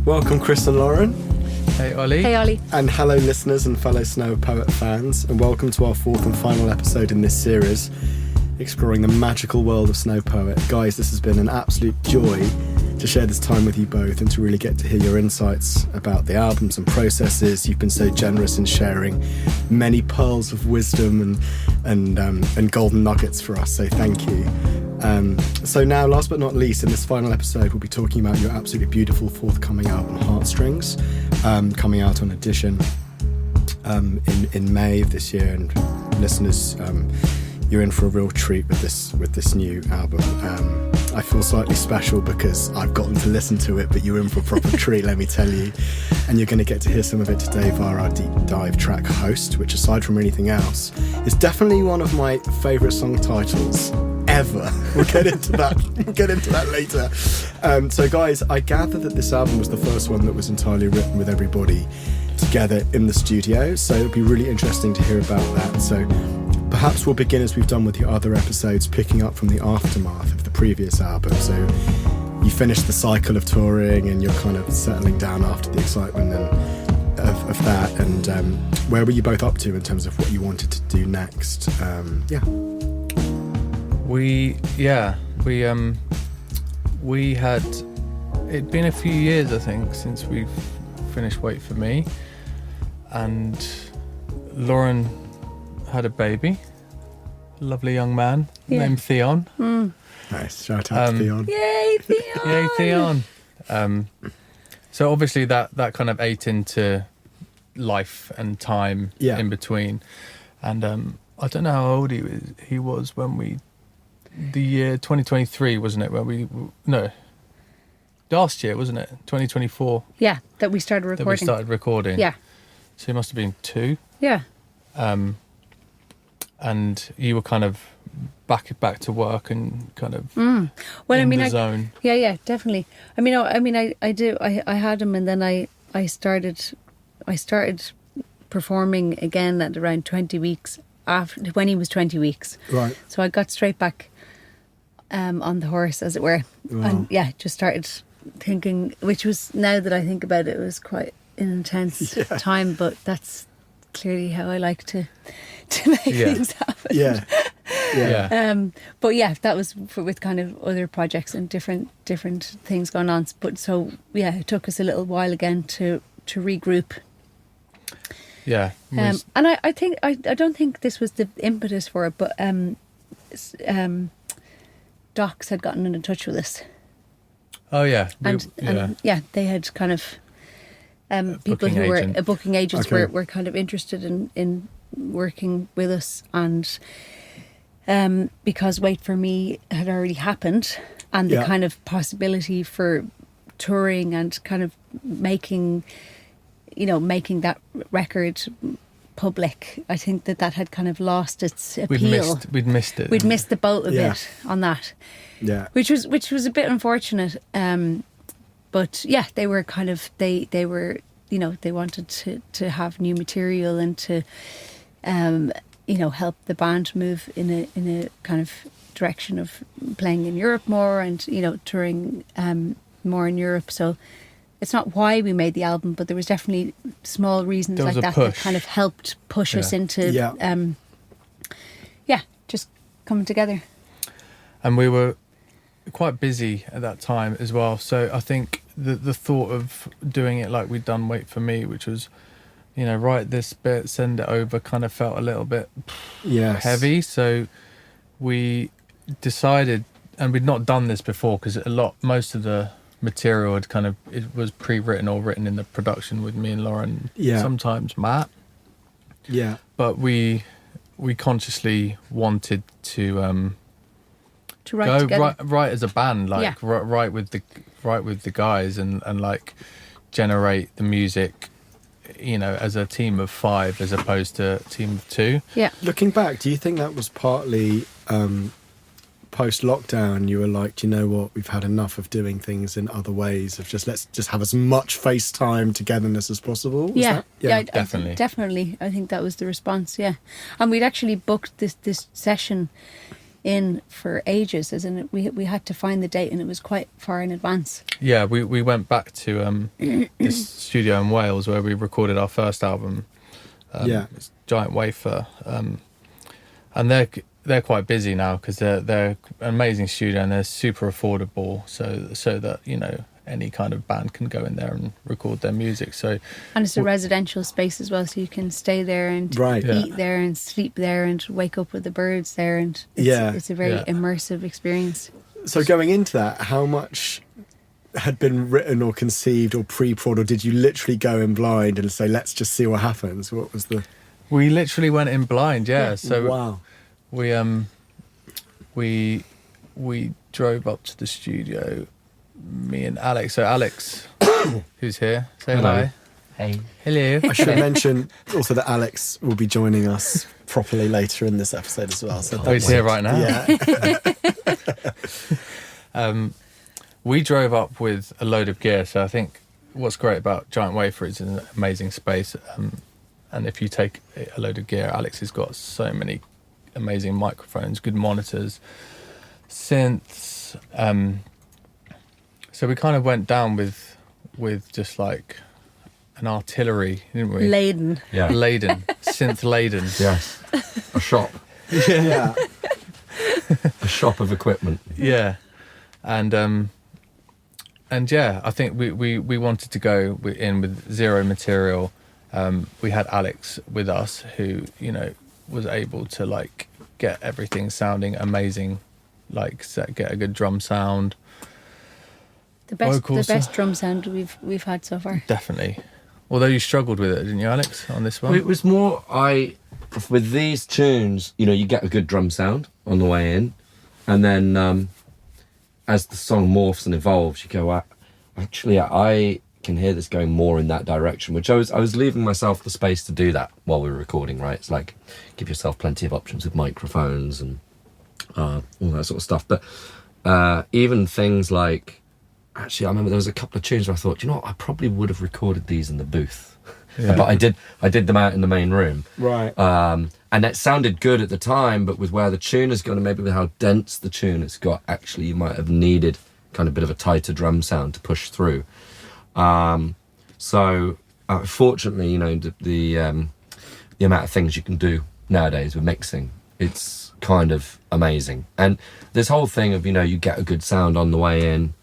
Welcome, Chris and Lauren. Hey, Oli. Hey, Oli. And hello, listeners and fellow Snowpoet fans, and welcome to our fourth and final episode in this series, exploring the magical world of Snowpoet. Guys, this has been an absolute joy to share this time with you both and to really get to hear your insights about the albums and processes. You've been so generous in sharing many pearls of wisdom and golden nuggets for us, so thank you. So now, last but not least, in this final episode, we'll be talking about your absolutely beautiful forthcoming album, Heartstrings, coming out on Edition in May of this year. And listeners, you're in for a real treat with this new album. I feel slightly special because I've gotten to listen to it, but you're in for a proper treat, let me tell you. And you're going to get to hear some of it today via our deep dive track Host, which, aside from anything else, is definitely one of my favourite song titles ever. We'll get into that later. So guys, I gather that this album was the first one that was entirely written with everybody together in the studio, so it'll be really interesting to hear about that. So perhaps we'll begin, as we've done with the other episodes, picking up from the aftermath of the previous album. So you finished the cycle of touring and you're kind of settling down after the excitement of that, and where were you both up to in terms of what you wanted to do next? We had, it'd been a few years, I think, since we've finished Wait For Me, and Lauren had a baby, a lovely young man named Theon. Nice, shout out to Theon. Yay, Theon! Yay, Theon! So obviously that kind of ate into life and time in between, and I don't know how old he was when the year 2023, wasn't it? Last year, wasn't it? 2024. Yeah, that we started recording. Yeah. So he must have been 2. Yeah. And you were kind of back to work and kind of the zone. Yeah, definitely. I had him, and then I started performing again at around 20 weeks after, when he was 20 weeks. Right. So I got straight back on the horse, as it were. Wow. And just started thinking, which was, now that I think about it, it was quite an intense time, but that's clearly how I like to make things happen. But that was with kind of other projects and different things going on. But so it took us a little while again to regroup. Yeah. And I don't think this was the impetus for it, but Docs had gotten in touch with us. Oh yeah. They had kind of people who were booking agents were kind of interested in working with us, and because Wait For Me had already happened, and the kind of possibility for touring and kind of making that record public, I think that had kind of lost its appeal. We'd missed it. We'd missed the boat a bit on that. Yeah. Which was a bit unfortunate. But they were kind of they were, they wanted to have new material and to help the band move in a kind of direction of playing in Europe more and touring more in Europe. So it's not why we made the album, but there was definitely small reasons like that that kind of helped push us into just coming together. And we were quite busy at that time as well, so I think the thought of doing it like we'd done Wait For Me, which was write this bit, send it over, kind of felt a little bit heavy. So we decided, and we'd not done this before because most of the material had it was pre-written or written in the production with me and Lauren, sometimes Matt. Yeah. But we consciously wanted to write as a band, write with the guys and like generate the music, as a team of 5 as opposed to a team of 2. Yeah. Looking back, do you think that was partly post-lockdown, you were like, do you know what, we've had enough of doing things in other ways, of let's just have as much FaceTime togetherness as possible? Definitely. I think that was the response, and we'd actually booked this session in for ages, as in we had to find the date, and it was quite far in advance. Yeah, we went back to this studio in Wales where we recorded our first album. It's Giant Wafer, and they're quite busy now because they're an amazing studio and they're super affordable, so that, you know, any kind of band can go in there and record their music. So, and it's a residential space as well, so you can stay there and eat there and sleep there and wake up with the birds there, and it's a very immersive experience. So going into that, how much had been written or conceived or pre-prod, or did you literally go in blind and say, let's just see what happens? What was the... We literally went in blind, so wow. We drove up to the studio, me and Alex. So Alex, who's here, say hello. Hey. Hello. I should mention also that Alex will be joining us properly later in this episode as well. So he's here right now. Yeah. We drove up with a load of gear. So I think what's great about Giant Wafer is an amazing space. And if you take a load of gear, Alex has got so many amazing microphones, good monitors, synths. So we kind of went down with just like an artillery, didn't we? Laden. Yeah. Laden. Synth laden. Yes. A shop. Yeah. A shop of equipment. Yeah. And yeah, I think we wanted to go in with zero material. We had Alex with us, who, you know, was able to like get everything sounding amazing, like get a good drum sound. The best drum sound we've had so far. Definitely. Although you struggled with it, didn't you, Alex, on this one? Well, it was more, with these tunes, you know, you get a good drum sound on the way in, and then as the song morphs and evolves, you go, actually, I can hear this going more in that direction, which I was leaving myself the space to do that while we were recording, right? It's like, give yourself plenty of options with microphones and all that sort of stuff. But even things like, actually, I remember there was a couple of tunes where I thought, you know what, I probably would have recorded these in the booth. Yeah. But I did them out in the main room. Right. And it sounded good at the time, but with where the tune has gone and maybe with how dense the tune has got, actually you might have needed kind of a bit of a tighter drum sound to push through. So fortunately, you know, the amount of things you can do nowadays with mixing, it's kind of amazing. And this whole thing of, you know, you get a good sound on the way in.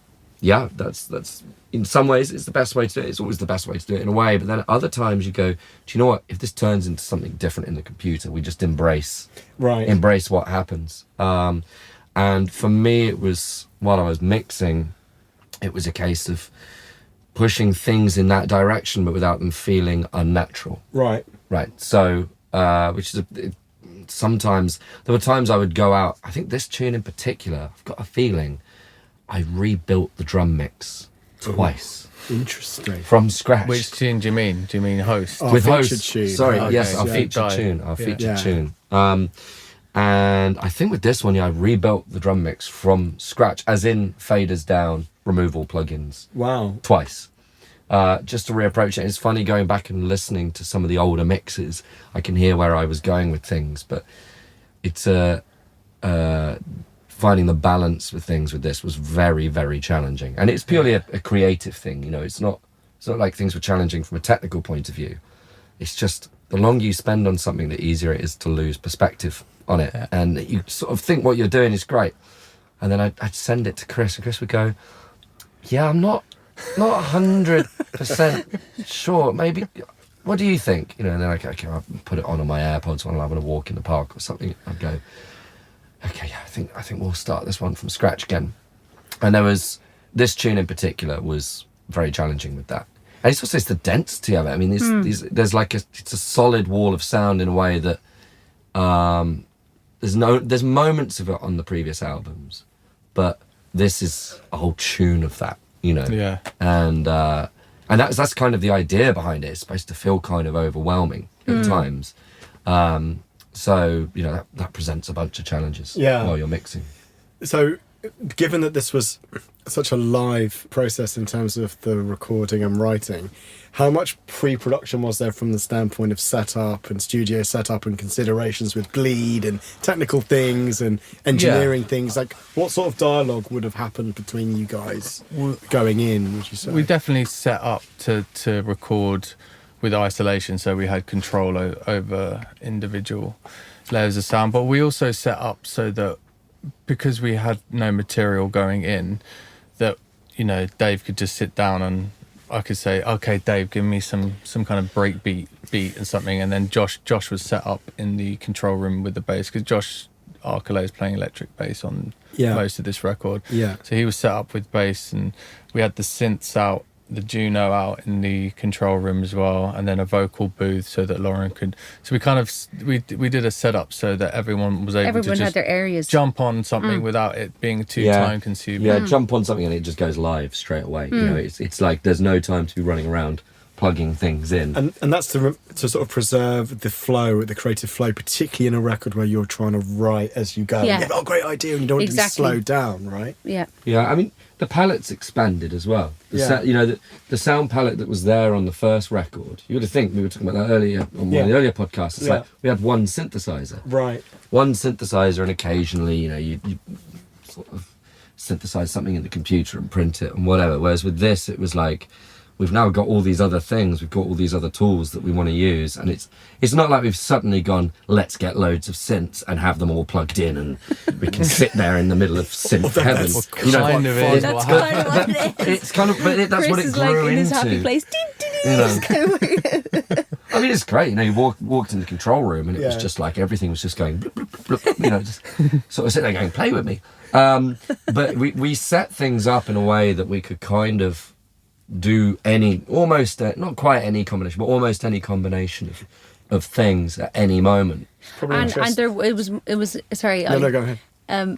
Yeah, that's in some ways it's the best way to do it. It's always the best way to do it in a way. But then at other times you go, do you know what? If this turns into something different in the computer, we just embrace what happens. And for me, it was, while I was mixing, it was a case of pushing things in that direction, but without them feeling unnatural. Right. So, which is sometimes there were times I would go out. I think this tune in particular, I've got a feeling I rebuilt the drum mix twice. Interesting. From scratch. Which tune do you mean? Do you mean Host? Our with featured Host. tune. Sorry, Okay. yes, our Yeah. featured tune. Our featured tune. And I think with this one, I rebuilt the drum mix from scratch, as in faders down, removal plugins. Wow. Twice. Just to reapproach it. It's funny going back and listening to some of the older mixes. I can hear where I was going with things, but it's finding the balance with things with this was very, very challenging. And it's purely a creative thing, you know. It's not like things were challenging from a technical point of view. It's just the longer you spend on something, the easier it is to lose perspective on it. And you sort of think what you're doing is great. And then I'd send it to Chris, and Chris would go, yeah, I'm not 100% sure. Maybe, what do you think? You know, and then okay, I'll put it on my AirPods when I'm having a walk in the park or something. I'd go, okay, yeah, I think we'll start this one from scratch again. And there was, this tune in particular was very challenging with that. And it's also the density of it. I mean, there's like it's a solid wall of sound in a way that there's moments of it on the previous albums, but this is a whole tune of that, you know. Yeah. And that's kind of the idea behind it. It's supposed to feel kind of overwhelming at times. So, you know, that presents a bunch of challenges while you're mixing. So given that this was such a live process in terms of the recording and writing, how much pre-production was there from the standpoint of setup and studio setup and considerations with bleed and technical things and engineering things? Like, what sort of dialogue would have happened between you guys going in, would you say? We definitely set up to record with isolation, so we had control over individual layers of sound. But we also set up so that, because we had no material going in, that, you know, Dave could just sit down and I could say, okay, Dave, give me some kind of break beat and something, and then Josh was set up in the control room with the bass, because Josh Arcolay is playing electric bass on most of this record. Yeah. So he was set up with bass, and we had the synths out, the Juno out in the control room as well, and then a vocal booth so that Lauren could. So we did a setup so that everyone was able to just had their areas. Jump on something without it being too time consuming. Yeah, jump on something and it just goes live straight away. You know, it's like there's no time to be running around plugging things in. And that's to sort of preserve the flow, the creative flow, particularly in a record where you're trying to write as you go. Yeah. You've got a great idea and you don't want to be slowed down, right? Yeah. Yeah, I mean, the palette's expanded as well. The sound palette that was there on the first record, you would have think, we were talking about that earlier on one of the earlier podcasts, it's like we had one synthesizer. Right. One synthesizer, and occasionally, you know, you sort of synthesize something in the computer and print it and whatever. Whereas with this, it was like, we've now got all these other things, we've got all these other tools that we want to use, and it's not like we've suddenly gone, let's get loads of synths and have them all plugged in and we can sit there in the middle of synth heaven. That's kind of what it is. It's kind of, but that's Chris what it is grew like in into. his happy place. You know. I mean, it's great. You know, you walked in the control room and it was just like everything was just going, blip, blip, blip, blip, you know, just sort of sitting there going, play with me. But we set things up in a way that we could kind of do almost not quite any combination, but almost any combination of things at any moment. And it was sorry. No, go ahead.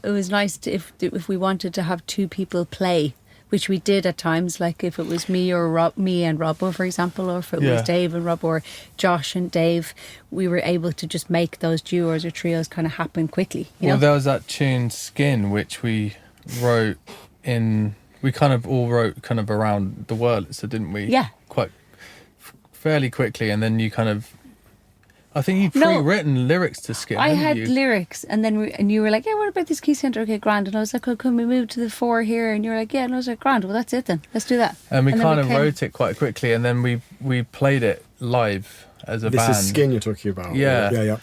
It was nice if we wanted to have two people play, which we did at times, like if it was me and Robbo, for example, or if it was Dave and Rob, or Josh and Dave, we were able to just make those duos or trios kind of happen quickly. You know? There was that tune Skin, which we wrote in. We kind of all wrote kind of around the Wurlitzer, didn't we? Yeah. Quite fairly quickly, and then you kind of, I think you'd pre-written lyrics to Skin. I had lyrics, and then you were like, yeah, what about this key center? Okay, grand. And I was like, oh, can we move to the 4 here? And you were like, yeah. And I was like, grand. Well, that's it then. Let's do that. And we kind of wrote it quite quickly, and then we played it live as a band. This is Skin you're talking about. Yeah.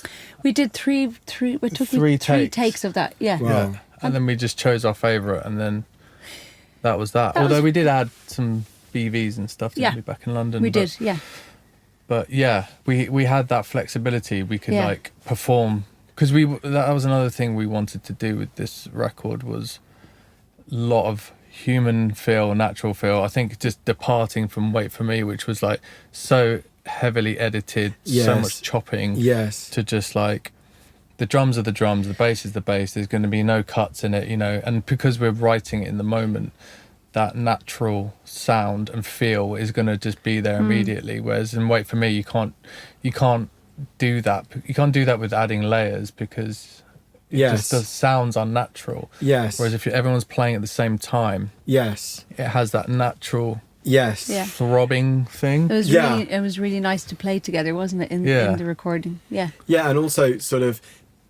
We did three takes of that. Yeah. Wow. Yeah. And then we just chose our favourite, and then that was that. Although we did add some BVs and stuff, didn't we, back in London? We did, yeah. But yeah, we had that flexibility. We could like perform, because that was another thing we wanted to do with this record, was a lot of human feel, natural feel. I think just departing from Wait For Me, which was like so heavily edited, so much chopping, to just like, the drums are the drums, the bass is the bass, there's going to be no cuts in it, you know, and because we're writing it in the moment, that natural sound and feel is going to just be there immediately. Whereas in Wait For Me, you can't do that. You can't do that with adding layers, because it just sounds unnatural. Yes. Whereas if everyone's playing at the same time, it has that natural throbbing thing. It was really nice to play together, wasn't it, in the recording? Yeah, and also sort of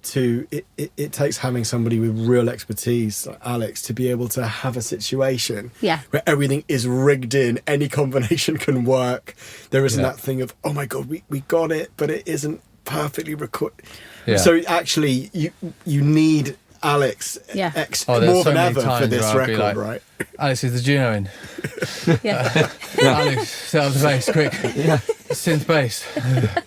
it takes having somebody with real expertise like Alex to be able to have a situation where everything is rigged in, any combination can work. There isn't that thing of, oh my god, we got it, but it isn't perfectly recorded. So actually you need Alex more than ever for this record, like, right? Alex, is the Juno in? Alex, set up the bass, quick. Synth bass,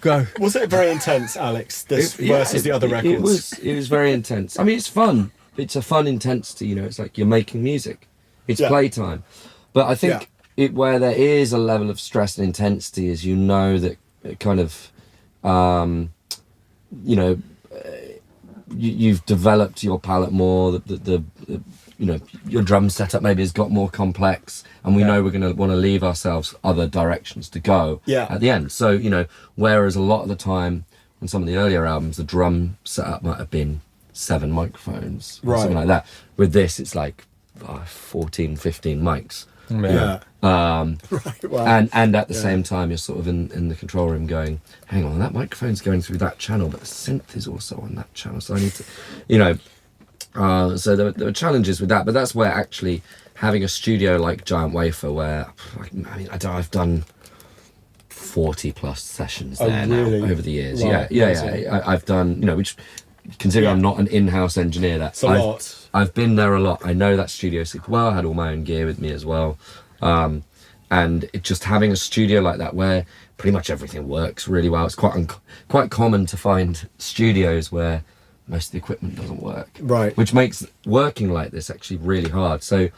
go. Was it very intense, Alex, versus the other records? It was very intense. I mean, it's fun. It's a fun intensity, you know. It's like you're making music. It's playtime. But I think where there is a level of stress and intensity is, you know, that it kind of, you know, you've developed your palette more. The you know, your drum setup maybe has got more complex, and we know we're going to want to leave ourselves other directions to go at the end. So, you know, whereas a lot of the time on some of the earlier albums, the drum setup might have been 7 microphones, or Right. something like that. With this, it's like 14, 15 mics. Yeah. Right. Wow. And at the same time, you're sort of in the control room going, hang on, that microphone's going through that channel, but the synth is also on that channel. So I need to, so there were challenges with that. But that's where actually having a studio like Giant Wafer, where, I've done 40 plus sessions there really? now over the years. Wow. Yeah. I've done, which, considering I'm not an in-house engineer, It's a lot. I've been there a lot. I know that studio super well. I had all my own gear with me as well. And it just having a studio like that where pretty much everything works really well. It's quite common to find studios where most of the equipment doesn't work. Right. Which makes working like this actually really hard. So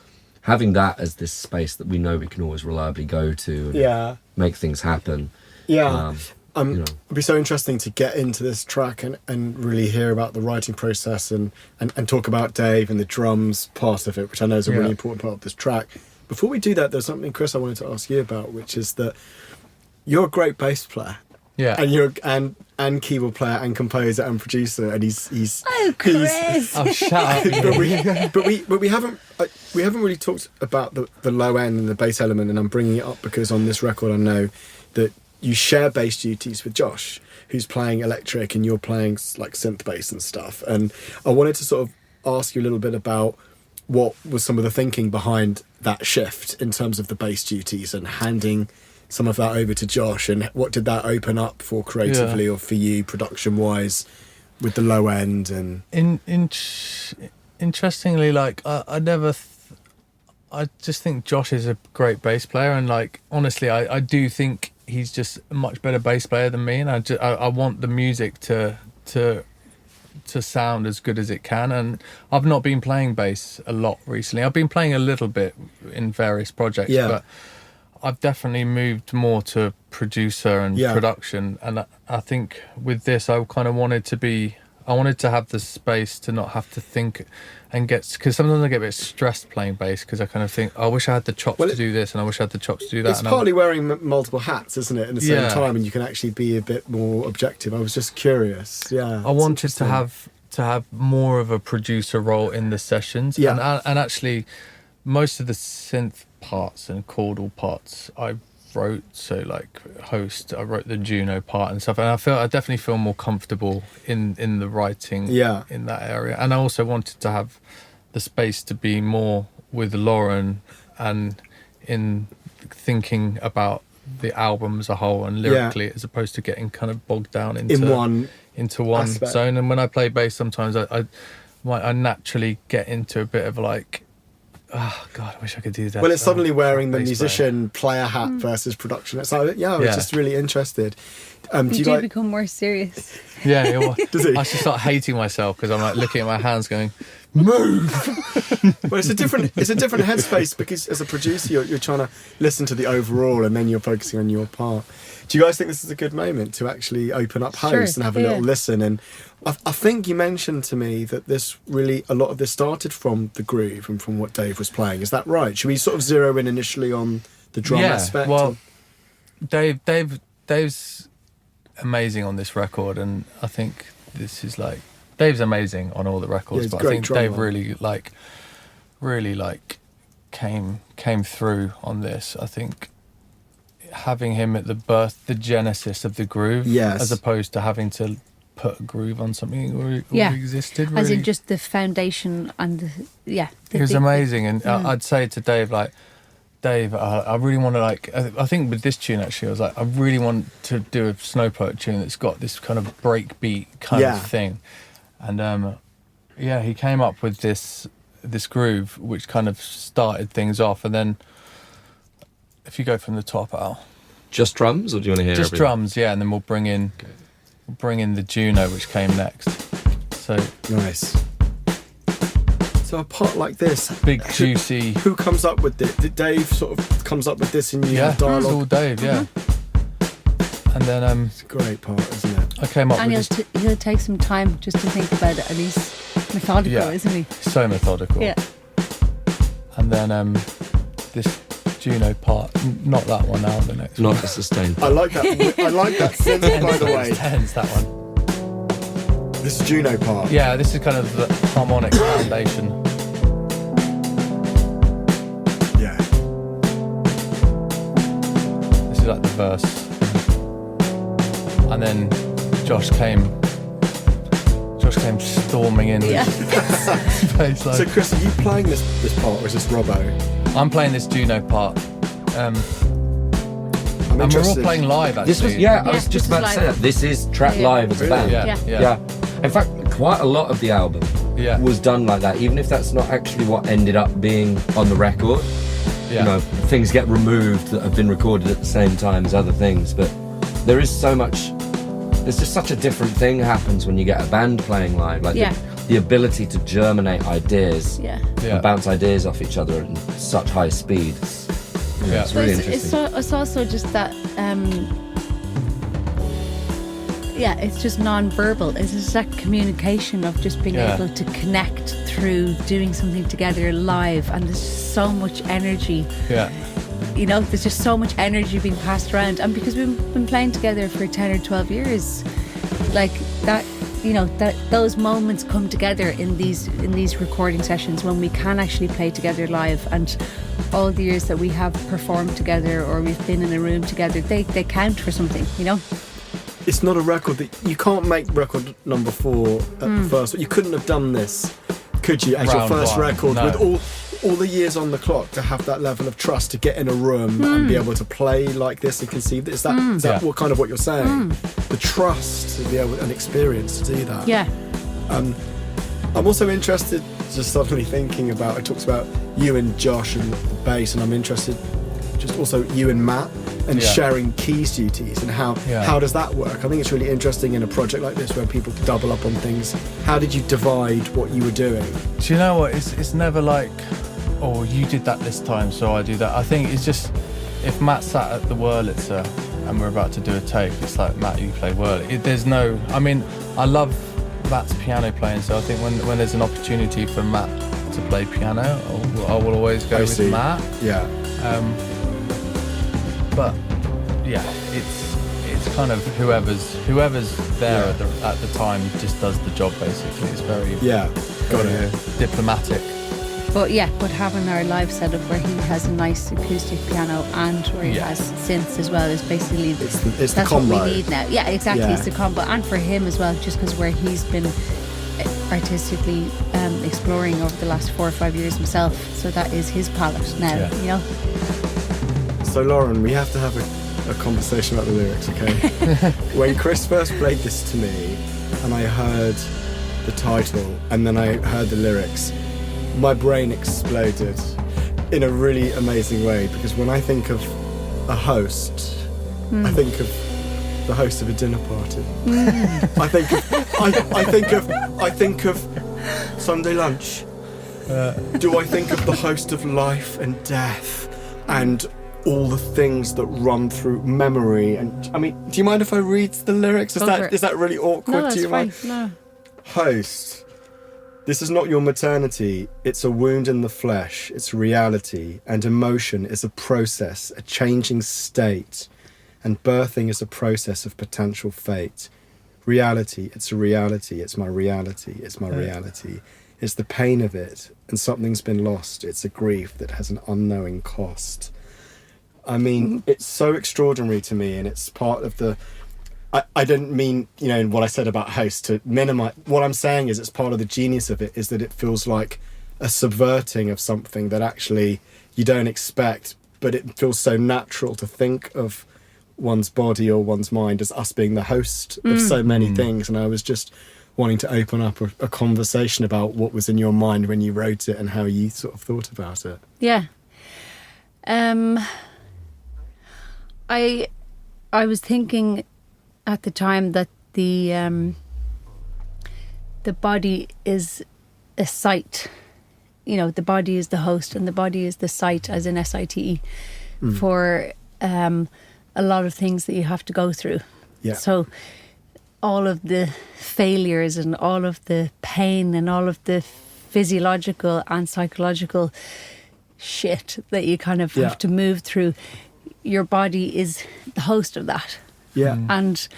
having that as this space that we know we can always reliably go to and make things happen. Yeah. It'd be so interesting to get into this track and really hear about the writing process and talk about Dave and the drums part of it, which I know is a really important part of this track. Before we do that, there's something, Chris, I wanted to ask you about, which is that you're a great bass player. Yeah. And you're and keyboard player and composer and producer, and he's Oh, Chris! Oh, shut up. but we haven't really talked about the low end and the bass element, and I'm bringing it up because on this record I know that you share bass duties with Josh, who's playing electric and you're playing like synth bass and stuff. And I wanted to sort of ask you a little bit about what was some of the thinking behind that shift in terms of the bass duties and handing some of that over to Josh, and what did that open up for creatively or for you production wise with the low end? And interestingly, like I just think Josh is a great bass player, and like honestly I do think he's just a much better bass player than me, and I want the music to sound as good as it can. And I've not been playing bass a lot recently. I've been playing a little bit in various projects, but I've definitely moved more to producer and production. And I think with this, I kind of wanted to have the space to not have to think and because sometimes I get a bit stressed playing bass because I kind of think, I wish I had the chops to do this and I wish I had the chops to do that. It's partly wearing multiple hats, isn't it, at the same time, and you can actually be a bit more objective. I was just curious. I wanted to have more of a producer role in the sessions, and actually most of the synth parts and chordal parts I wrote. So like host, I wrote the Juno part and stuff, and I definitely feel more comfortable in the writing in that area. And I also wanted to have the space to be more with Lauren and in thinking about the album as a whole and lyrically, as opposed to getting kind of bogged down into one aspect. Zone. And when I play bass, sometimes I naturally get into a bit of like, oh God, I wish I could do that. Well, it's suddenly wearing the musician player hat versus production. It's like, I was just really interested. You do become more serious. Yeah, Does he? I should start hating myself because I'm like looking at my hands going, move. Well, it's a different headspace because as a producer, you're trying to listen to the overall and then you're focusing on your part. Do you guys think this is a good moment to actually open up host and have a little listen? And I think you mentioned to me that a lot of this started from the groove and from what Dave was playing. Is that right? Should we sort of zero in initially on the drum aspect? Well, Dave's amazing on this record, and I think this is like Dave's amazing on all the records, but I think Dave really came through on this. I think having him at the genesis of the groove, as opposed to having to put a groove on something that already existed. Really. As in just the foundation and it was amazing. And I'd say to Dave, like, Dave, I really want to I think with this tune actually, I was like, I really want to do a Snowpoet tune that's got this kind of breakbeat kind of thing. And he came up with this groove which kind of started things off. And then if you go from the top, Al. Just drums, or do you want to hear just everything? Drums, and then we'll bring in the Juno, which came next. So nice. So a part like this, big juicy. Who comes up with it? Did Dave sort of comes up with this in your dialogue? It's all Dave, And then it's a great part, isn't it? I came up with this. He'll take some time just to think about it, and he's methodical, isn't he? So methodical. Yeah. And then this Juno part, not that one now, the next one. Not the sustained. I like that. I like that synth, by the way. Tense, that one. This is Juno part. Yeah, this is kind of the harmonic foundation. Yeah. This is like the verse. And then Josh came storming in with bass line. So Chris, are you playing this part or is this Robbo? I'm playing this Juno part. And we're all playing live, actually. This was, I was just about to say that. This is track live as a band. Yeah. In fact, quite a lot of the album was done like that, even if that's not actually what ended up being on the record. Yeah. You know, things get removed that have been recorded at the same time as other things, but there is so much. There's just such a different thing happens when you get a band playing live. Like the ability to germinate ideas and bounce ideas off each other at such high speed. It's really interesting. It's also just that, it's just non-verbal. It's just that communication of just being able to connect through doing something together live, and there's so much energy. Yeah. You know, there's just so much energy being passed around, and because we've been playing together for 10 or 12 years, like that, you know, that those moments come together in these recording sessions when we can actually play together live, and all the years that we have performed together or we've been in a room together, they count for something, you know. It's not a record that you can't make record number 4 at the first. You couldn't have done this, could you, as your first record with all the years on the clock, to have that level of trust to get in a room and be able to play like this and conceive this. Is that what you're saying? The trust to be able and experience to do that. Yeah. I'm also interested, just suddenly thinking about, it talks about you and Josh and the bass, and I'm interested just also you and Matt and sharing keys duties and how does that work? I think it's really interesting in a project like this where people double up on things. How did you divide what you were doing? Do you know what? It's never like, oh, you did that this time, so I do that. I think it's just, if Matt sat at the Wurlitzer and we're about to do a take, it's like, Matt, you play Wurlitzer. There's no, I mean, I love Matt's piano playing, so I think when there's an opportunity for Matt to play piano, I will always go with Matt. Yeah. But yeah, it's kind of whoever's there at the time just does the job, basically. It's very diplomatic. But having our live setup where he has a nice acoustic piano and where he has synths as well is basically it's that's the combo. what we need now. Yeah, exactly. It's the combo, and for him as well, just because where he's been artistically exploring over the last 4 or 5 years himself. So that is his palette now. You know. So Lauren, we have to have a conversation about the lyrics, okay? When Chris first played this to me and I heard the title and then I heard the lyrics, my brain exploded in a really amazing way, because when I think of a host, I think of the host of a dinner party. I think of Sunday lunch. Do I think of the host of life and death and all the things that run through memory? And I mean, do you mind if I read the lyrics? Is that really awkward to you? No, that's fine. No. Host. This is not your maternity, it's a wound in the flesh, it's reality, and emotion is a process, a changing state, and birthing is a process of potential fate. Reality, it's a reality, it's my reality, it's my reality. It's the pain of it, and something's been lost, it's a grief that has an unknowing cost. I mean, it's so extraordinary to me, and it's part of the... I didn't mean, you know, in what I said about host to minimize. What I'm saying is it's part of the genius of it is that it feels like a subverting of something that actually you don't expect, but it feels so natural to think of one's body or one's mind as us being the host of so many things. And I was just wanting to open up a conversation about what was in your mind when you wrote it and how you sort of thought about it. Yeah. I was thinking at the time that the body is a site. You know, the body is the host and the body is the site, as in SITE, for a lot of things that you have to go through. Yeah. So all of the failures and all of the pain and all of the physiological and psychological shit that you kind of have to move through, your body is the host of that. Yeah. And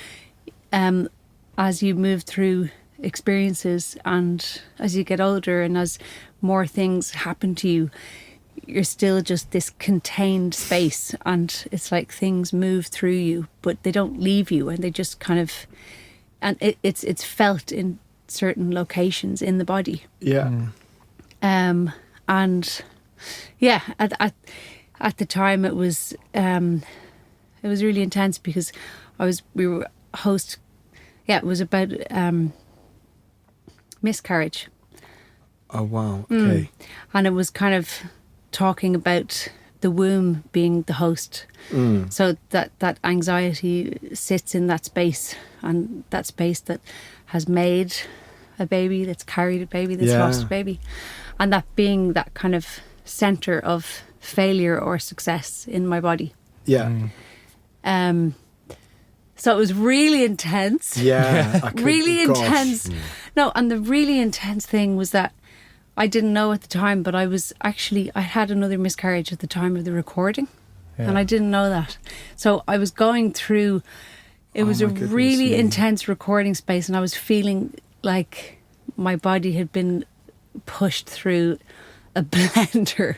as you move through experiences, and as you get older and as more things happen to you, you're still just this contained space, and it's like things move through you, but they don't leave you, and they just kind of, and it's felt in certain locations in the body. Yeah. And yeah, at the time it was really intense because we were host. Yeah, it was about miscarriage. Oh wow. Okay. And it was kind of talking about the womb being the host. So that anxiety sits in that space, and that space that has made a baby, that's carried a baby, that's lost a baby, and that being that kind of center of failure or success in my body. Yeah. So it was really intense. Yeah. Really intense. No, and the really intense thing was that I didn't know at the time, but I had another miscarriage at the time of the recording, and I didn't know that. So I was going through, it was a really intense recording space, and I was feeling like my body had been pushed through a blender.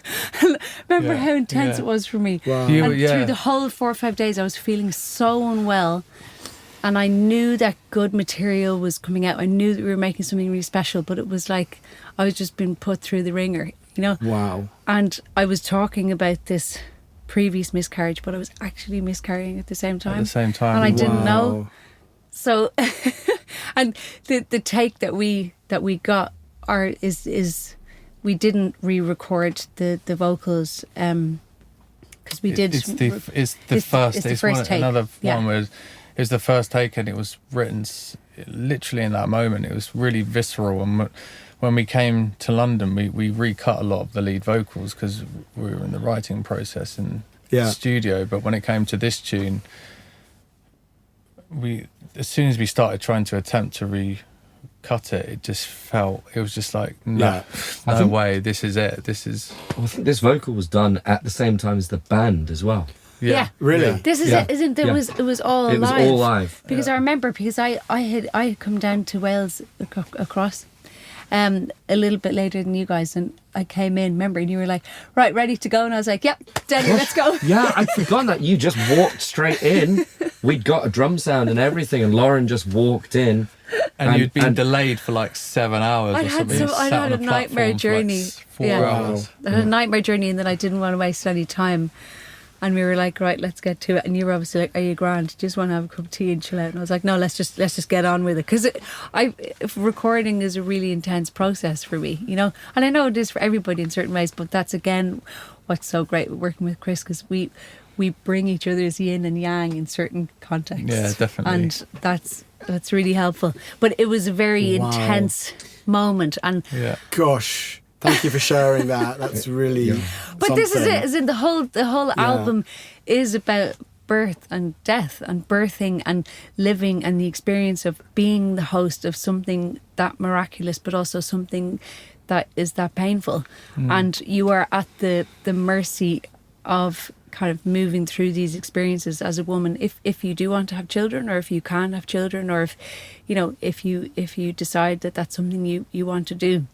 Remember how intense it was for me? Wow. And through the whole 4 or 5 days, I was feeling so unwell. And I knew that good material was coming out. I knew that we were making something really special, but it was like I was just being put through the ringer, you know? Wow. And I was talking about this previous miscarriage, but I was actually miscarrying at the same time. At the same time. And I didn't know. So, and the take that we got is we didn't re-record the vocals because we did. It's the first take. Another one where it was the first take, and it was written literally in that moment. It was really visceral, and when we came to London, we recut a lot of the lead vocals because we were in the writing process in the studio. But when it came to this tune, as soon as we started trying to attempt to recut it was just like, no way, this is it. I think this vocal was done at the same time as the band as well. Yeah. Really? Yeah. This is it, isn't it? It was all live. It was all live. Because I remember, because I had come down to Wales across a little bit later than you guys, and I came in, remember, and you were like, right, ready to go, and I was like, yep, Denny, let's go. Yeah, I'd forgotten that. You just walked straight in. We'd got a drum sound and everything, and Lauren just walked in. And you'd been delayed for like 7 hours or something. I had a nightmare journey. For like 4 hours. I had a nightmare journey, and then I didn't want to waste any time. And we were like, right, let's get to it. And you were obviously like, are you grand? Do you just want to have a cup of tea and chill out? And I was like, no, let's just get on with it. Because recording is a really intense process for me, you know? And I know it is for everybody in certain ways, but that's, again, what's so great with working with Chris, because we bring each other's yin and yang in certain contexts. Yeah, definitely. And that's really helpful. But it was a very intense moment. And gosh, thank you for sharing that. That's really But something. This is it, as in the whole album is about birth and death and birthing and living and the experience of being the host of something that miraculous, but also something that is that painful. And you are at the mercy of kind of moving through these experiences as a woman, if you do want to have children, or if you can have children, or if you decide that that's something you want to do.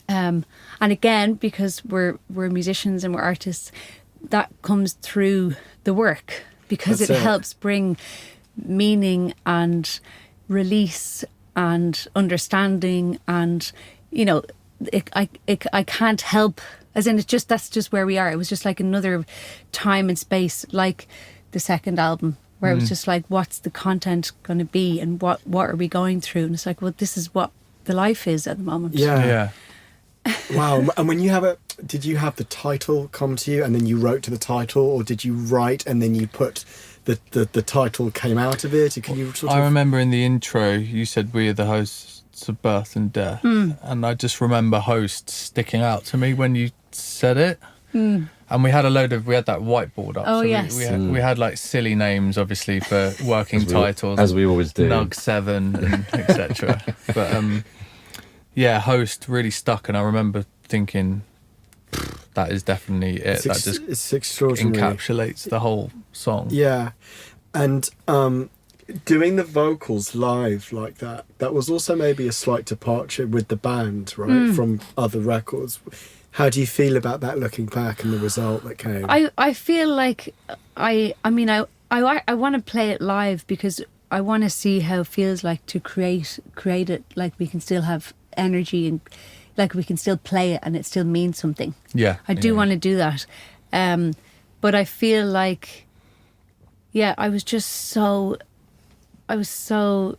And again, because we're musicians and we're artists, that comes through the work, because it helps bring meaning and release and understanding, and I can't help, as in that's just where we are. It was just like another time and space, like the second album, where it was just like, what's the content going to be, and what are we going through? And it's like, well, this is what the life is at the moment. Yeah. Wow. And when did you have the title come to you and then you wrote to the title, or did you write and then you put the title came out of it? Can you I remember in the intro you said we are the hosts of birth and death, and I just remember host sticking out to me when you said it. And we had that whiteboard up. Oh, so yes. We had like silly names, obviously, for working titles, as we always do, Nug 7 and etc. But host really stuck, and I remember thinking, that is definitely it. It's extraordinary. Encapsulates the whole song. Yeah. And Doing the vocals live like that was also maybe a slight departure with the band, right, from other records. How do you feel about that looking back and the result that came? I feel like I want to play it live because I want to see how it feels like to create it, like we can still have energy and like we can still play it and it still means something. Yeah. I do want to do that. But I feel like, I was so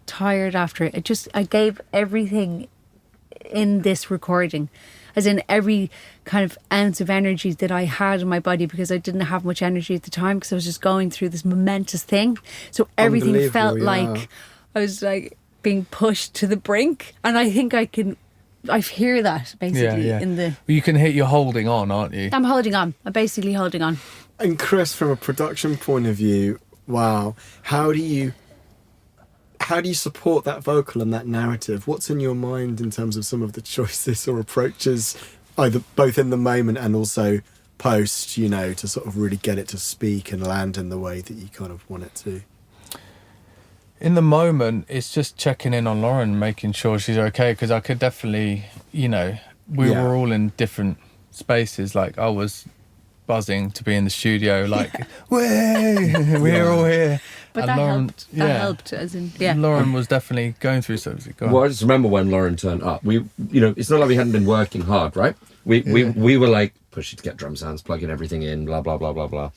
tired after it. I gave everything in this recording, as in every kind of ounce of energy that I had in my body, because I didn't have much energy at the time because I was just going through this momentous thing. So everything felt like I was like being pushed to the brink. And I think I hear that basically in the... Well, you can hear you're holding on, aren't you? I'm holding on. I'm basically holding on. And Chris, from a production point of view, wow, how do you support that vocal and that narrative? What's in your mind in terms of some of the choices or approaches, either both in the moment and also post, to sort of really get it to speak and land in the way that you kind of want it to? In the moment, it's just checking in on Lauren, making sure she's okay, because I could definitely, we were all in different spaces. Like, I was buzzing to be in the studio, like, we're all here. But and that Lauren, helped. That helped, as in, Lauren was definitely going through something. Well, I just remember when Lauren turned up. We, it's not like we hadn't been working hard, right? We were like pushing to get drum sounds, plugging everything in, blah blah blah blah blah.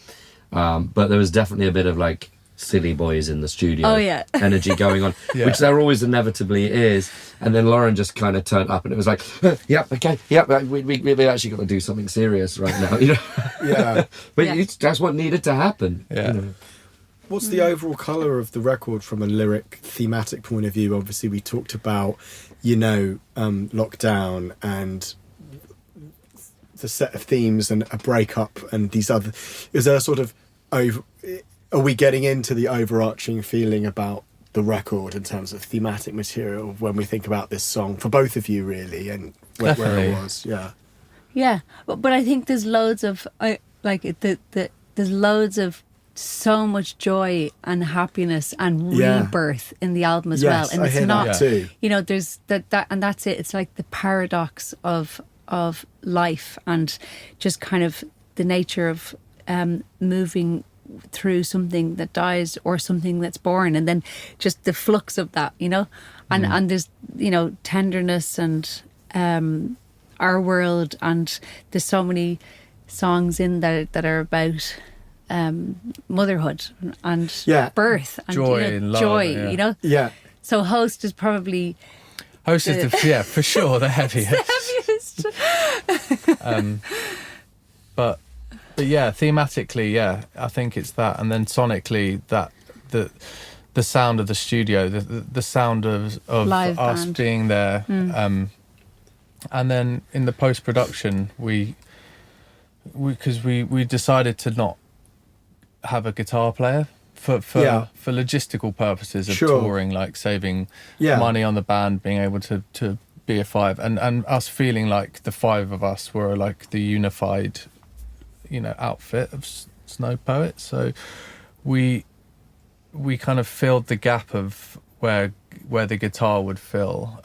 But there was definitely a bit of like silly boys in the studio energy going on, which there always inevitably is. And then Lauren just kind of turned up, and it was like, we actually got to do something serious right now, But that's what needed to happen. What's the overall colour of the record from a lyric thematic point of view? Obviously, we talked about, lockdown and the set of themes and a breakup and these other... Is there a sort of... Are we getting into the overarching feeling about the record in terms of thematic material when we think about this song? For both of you, really, and where it was, Yeah, but I think there's loads of... there's loads of so much joy and happiness and rebirth in the album as well, and I it's hear not that too. There's that and that's it. It's like the paradox of life and just kind of the nature of moving through something that dies or something that's born, and then just the flux of that, and there's tenderness and our world, and there's so many songs in there that are about motherhood and birth and joy and love, So Host is probably for sure the heaviest. But thematically, I think it's that, and then sonically that the sound of the studio, the sound of live us band. being there, and then in the post production we decided to not have a guitar player for logistical purposes of touring, like saving money on the band, being able to be a five, and us feeling like the five of us were like the unified outfit of Snowpoet. So we kind of filled the gap of where the guitar would fill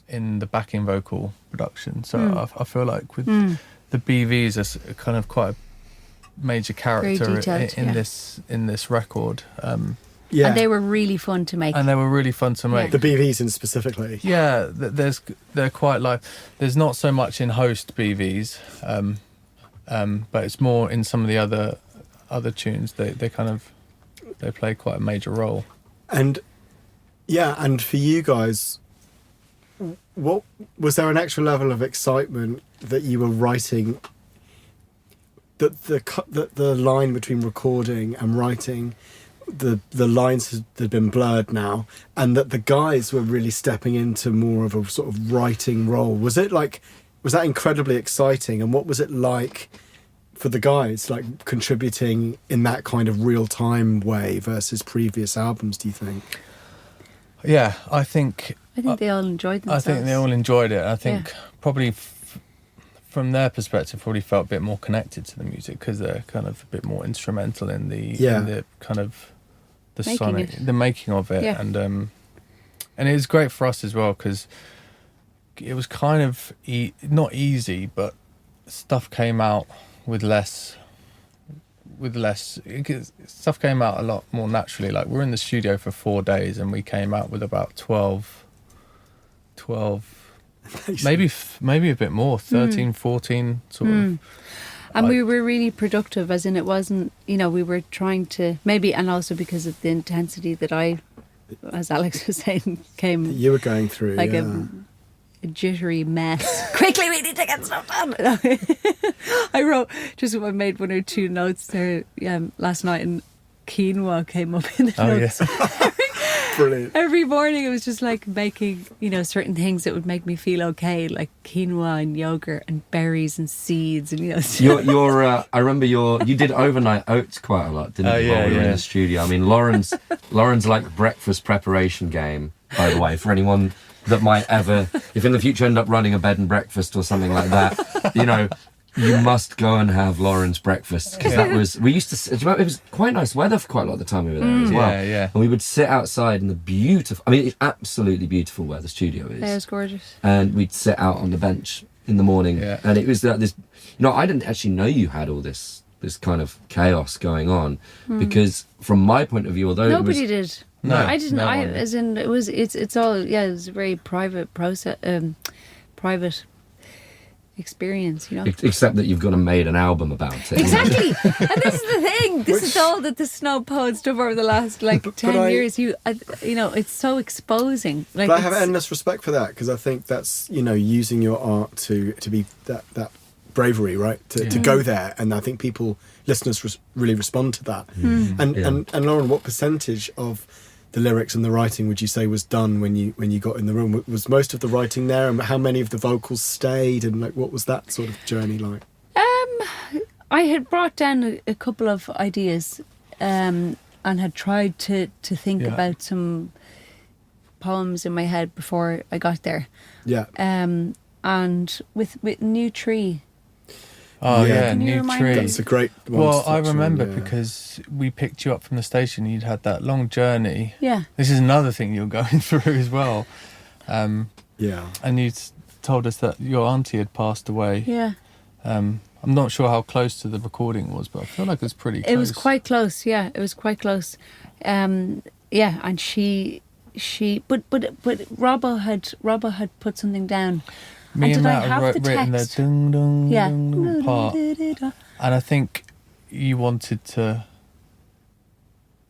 in the backing vocal production. So I feel like with the BVs as kind of quite a major character in this record. And they were really fun to make. The BVs in specifically. Yeah, they're quite like, there's not so much in Host BVs, but it's more in some of the other tunes. They play quite a major role. And for you guys, what was there an extra level of excitement that you were writing? That the line between recording and writing, the lines had been blurred now, and that the guys were really stepping into more of a sort of writing role. Was that incredibly exciting? And what was it like for the guys, like contributing in that kind of real time way versus previous albums, do you think? Yeah, I think they all enjoyed themselves. I think they all enjoyed it. I think probably from their perspective, probably felt a bit more connected to the music because they're kind of a bit more instrumental in the kind of the making of it, and it was great for us as well because it was kind of not easy, but stuff came out with less. Stuff came out a lot more naturally. Like we're in the studio for 4 days, and we came out with about 12 maybe a bit more, 13, 14 sort of. And we were really productive, as in it wasn't, we were trying to maybe, and also because of the intensity that as Alex was saying, you were going through like a jittery mess. Quickly, we need to get stuff done. I made 1 or 2 notes there last night, and quinoa came up in the notes. Yeah. Brilliant. Every morning it was just like making, certain things that would make me feel okay, like quinoa and yogurt and berries and seeds and I remember you did overnight oats quite a lot, didn't you? While we were in the studio. I mean, Lauren's like breakfast preparation game, by the way, for anyone that might ever, if in the future end up running a bed and breakfast or something like that, you must go and have Lauren's breakfast, because that was, we used to, do you remember, it was quite nice weather for quite a lot of the time we were there as well. And we would sit outside in the beautiful, it's absolutely beautiful where the studio is. Yeah, it was gorgeous. And we'd sit out on the bench in the morning, and it was this, I didn't actually know you had all this kind of chaos going on, because from my point of view, although nobody did. No, I didn't. No as in it was. It's all. Yeah, it was a very private process. Private experience, Except that you've gone and made an album about it. Exactly. And this is the thing. This is all that the Snowpoet stuff over the last 10 years. It's so exposing. But I have endless respect for that, because I think that's using your art to be that bravery, right? To go there, and I think listeners really respond to that. And Lauren, what percentage of the lyrics and the writing would you say was done when you got in the room? Was most of the writing there, and how many of the vocals stayed, and what was that sort of journey like? I had brought down a couple of ideas, and had tried to think about some poems in my head before I got there. And with New Tree. Oh yeah, New Tree. That's a great one. Well, I remember because we picked you up from the station. You'd had that long journey. Yeah. This is another thing you're going through as well. And you told us that your auntie had passed away. Yeah. I'm not sure how close to the recording was, but I feel like it was pretty close. It was quite close. Yeah, it was quite close. And she, but Robbo had put something down. Me and Matt have had written the dung dung dung part, and I think you wanted to.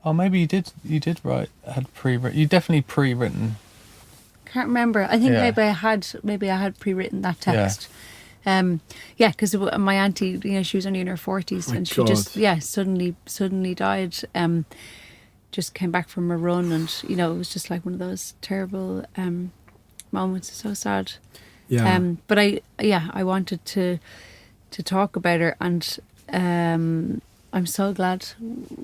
Oh, maybe you did. You did write. Had pre-written. You definitely pre-written. Can't remember. I think maybe I had pre-written that text. Because my auntie, she was only in her 40s, and she just suddenly died. Just came back from a run, and it was just like one of those terrible moments. It's so sad. Yeah. But I wanted to talk about her, and I'm so glad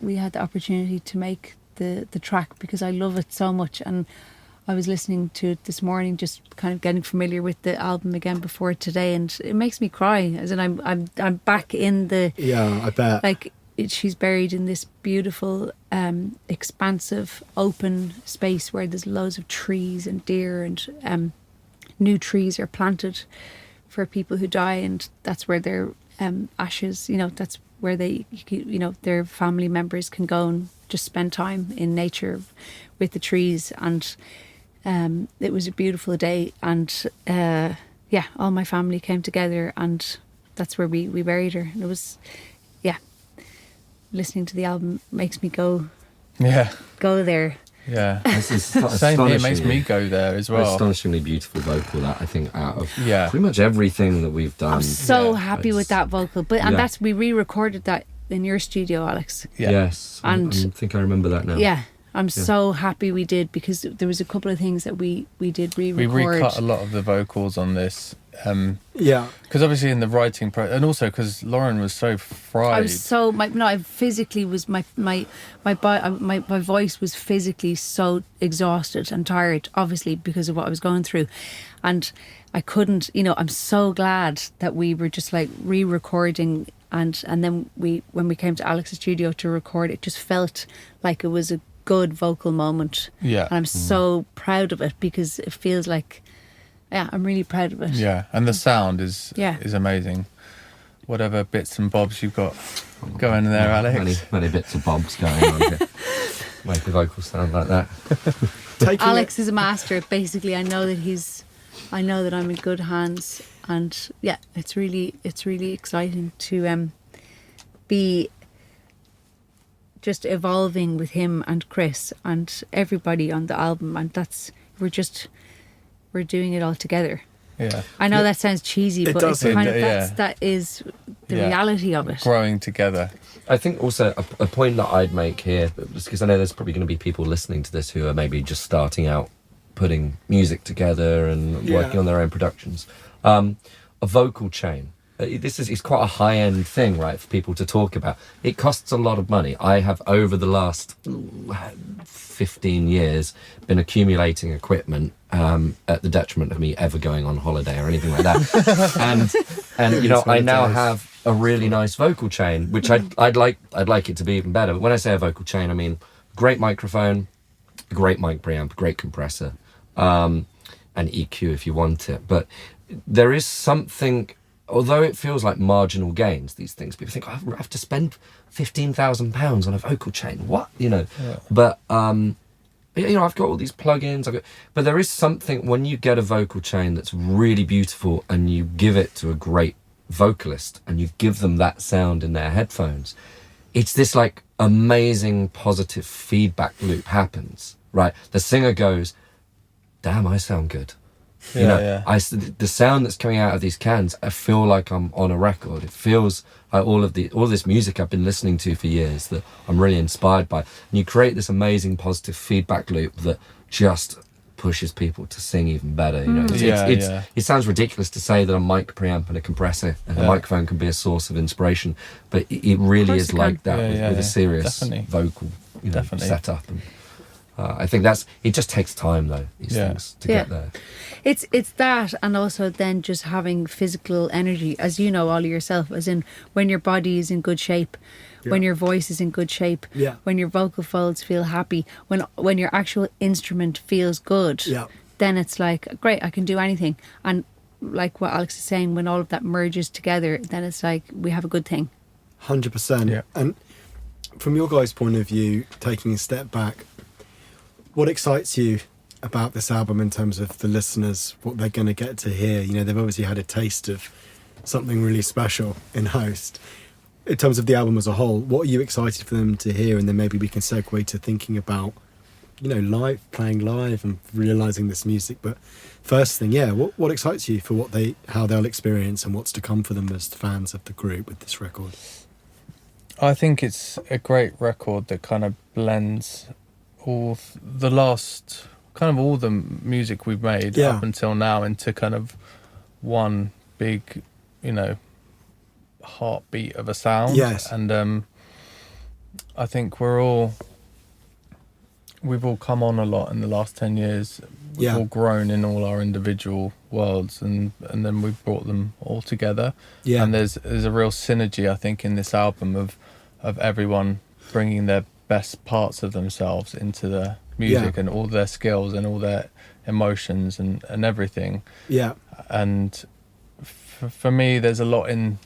we had the opportunity to make the track, because I love it so much. And I was listening to it this morning, just kind of getting familiar with the album again before today, and it makes me cry. As in, I'm back in the I bet she's buried in this beautiful, expansive, open space where there's loads of trees and deer, and new trees are planted for people who die, and that's where their ashes, that's where their family members can go and just spend time in nature with the trees. And it was a beautiful day, and all my family came together, and that's where we buried her. And it was listening to the album makes me go there. Yeah, same here. It makes me go there as well. Astonishingly beautiful vocal, that I think, out of pretty much everything that we've done. I'm so happy with that vocal, that's we re-recorded that in your studio, Alex. Yeah. Yes, and I think I remember that now. Yeah, I'm so happy we did, because there was a couple of things that we did re-record. We recut a lot of the vocals on this. Because obviously in the writing and also because Lauren was so fried. I was so I physically was my voice was physically so exhausted and tired, obviously because of what I was going through, and I couldn't. I'm so glad that we were just like re-recording, and then when we came to Alex's studio to record, it just felt like it was good vocal moment. Yeah. And I'm so proud of it because it feels like, I'm really proud of it. Yeah, and the sound is amazing. Whatever bits and bobs you've got going there, Alex. Many bits and bobs going on here. Make the vocals sound like that. Alex is a master. Basically, I know that I'm in good hands, and it's really exciting to be just evolving with him and Chris and everybody on the album, and we're doing it all together. Yeah, I know that sounds cheesy, but it's kind of that is the reality of it. Growing together. I think also a point that I'd make here, because I know there's probably going to be people listening to this who are maybe just starting out putting music together and working on their own productions. A vocal chain. It's quite a high-end thing, right, for people to talk about. It costs a lot of money. I have, over the last 15 years, been accumulating equipment at the detriment of me ever going on holiday or anything like that. and you know, I now have a really nice vocal chain, which I'd like it to be even better. But when I say a vocal chain, I mean great microphone, great mic preamp, great compressor, and EQ if you want it. But there is something. Although it feels like marginal gains, these things, people think, I have to spend £15,000 on a vocal chain. What? You know, but, you know, I've got all these plugins. But there is something when you get a vocal chain that's really beautiful and you give it to a great vocalist and you give them that sound in their headphones, it's this like amazing positive feedback loop happens, right? The singer goes, damn, I sound good. You know, the sound that's coming out of these cans, I feel like I'm on a record. It feels like all this music I've been listening to for years that I'm really inspired by. And you create this amazing positive feedback loop that just pushes people to sing even better. You know, it sounds ridiculous to say that a mic preamp and a compressor and a microphone can be a source of inspiration, but it really is like that with a serious vocal, setup. And, I think it just takes time though, these things to get there. It's that, and also then just having physical energy, as you know, Ollie, yourself, as in when your body is in good shape, when your voice is in good shape, when your vocal folds feel happy, when your actual instrument feels good, then it's like, great, I can do anything. And like what Alex is saying, when all of that merges together, then it's like we have a good thing. 100%. Yeah. And from your guys' point of view, taking a step back, what excites you about this album in terms of the listeners, what they're going to get to hear? You know, they've obviously had a taste of something really special in Host. In terms of the album as a whole, what are you excited for them to hear? And then maybe we can segue to thinking about, you know, playing live and realising this music. But first thing, what excites you for how they'll experience and what's to come for them as fans of the group with this record? I think it's a great record that kind of blends all the music we've made up until now into kind of one big, you know, heartbeat of a sound. Yes. And I think we've all come on a lot in the last 10 years. We've all grown in all our individual worlds, and then we've brought them all together. Yeah. And there's a real synergy, I think, in this album of everyone bringing their best parts of themselves into the music and all their skills and all their emotions and everything. Yeah. And for me, there's a lot in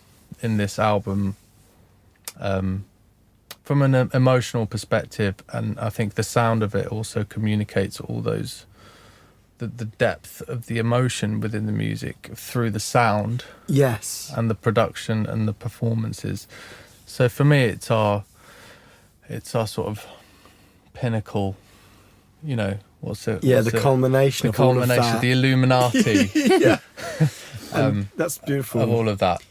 this album from an emotional perspective, and I think the sound of it also communicates all those the depth of the emotion within the music through the sound. Yes. And the production and the performances. So for me, it's our sort of pinnacle, you know, the culmination of all of that. The Illuminati. That's beautiful. Of all of that.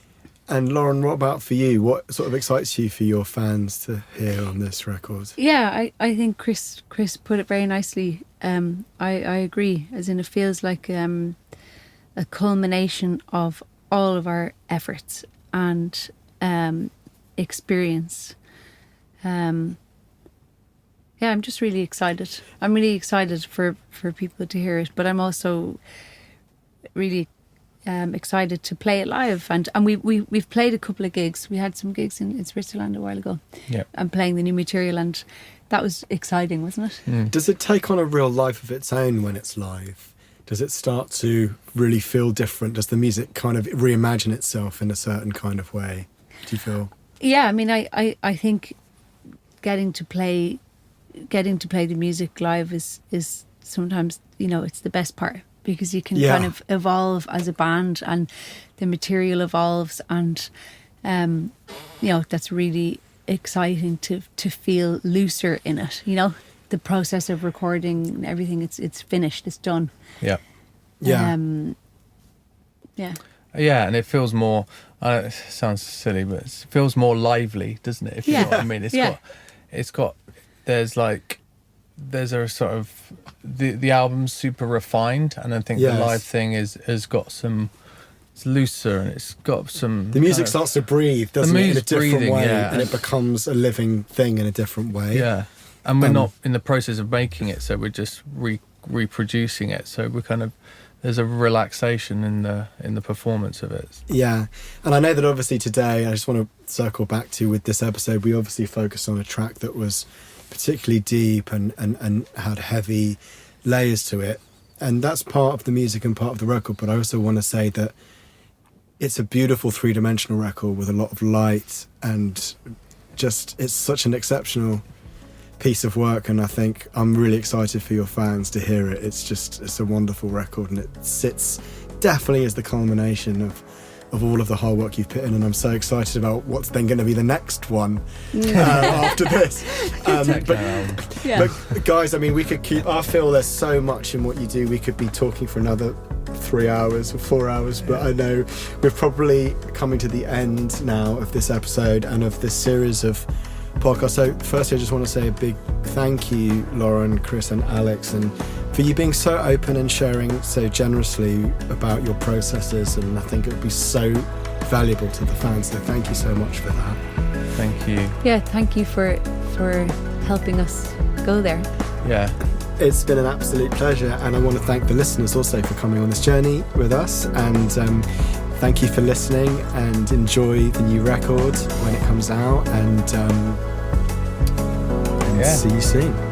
And Lauren, what about for you? What sort of excites you for your fans to hear on this record? Yeah, I think Chris put it very nicely. I agree, as in it feels like a culmination of all of our efforts and experience. I'm just really excited. I'm really excited for people to hear it, but I'm also really excited to play it live. And we've played a couple of gigs. We had some gigs in Switzerland a while ago. Yeah. And playing the new material, and that was exciting, wasn't it? Does it take on a real life of its own when it's live? Does it start to really feel different? Does the music kind of reimagine itself in a certain kind of way? Do you feel? Yeah, I mean, I think getting to play the music live is sometimes, it's the best part, because you can kind of evolve as a band, and the material evolves, and that's really exciting to feel looser in it. The process of recording and everything, it's finished, it's done. Yeah. Yeah. Yeah, and it feels more. It sounds silly, but it feels more lively, doesn't it? If you know what I mean, it's got. There's a sort of the album's super refined, and I think the live thing has got some. It's looser, and it's got some. The music starts to breathe, doesn't it, in a different way, yeah. and it becomes a living thing in a different way. Yeah, and we're not in the process of making it, so we're just reproducing it. So we're kind of. There's a relaxation in the performance of it. Yeah, and I know that obviously today, I just want to circle back to, with this episode, we obviously focused on a track that was particularly deep and had heavy layers to it, and that's part of the music and part of the record. But I also want to say that it's a beautiful three-dimensional record with a lot of light, and just it's such an exceptional piece of work, and I think I'm really excited for your fans to hear it. It's a wonderful record, and it sits definitely as the culmination of all of the hard work you've put in, and I'm so excited about what's then going to be the next one after this. But guys, I mean, we could keep, I feel there's so much in what you do. We could be talking for another 3 hours or 4 hours, but I know we're probably coming to the end now of this episode and of this series of podcast. So firstly, I just want to say a big thank you, Lauren, Chris and Alex, and for you being so open and sharing so generously about your processes, and I think it would be so valuable to the fans, so thank you so much for that. Thank you. Yeah, thank you for helping us go there. Yeah, it's been an absolute pleasure, and I want to thank the listeners also for coming on this journey with us, and thank you for listening, and enjoy the new record when it comes out, and see you soon.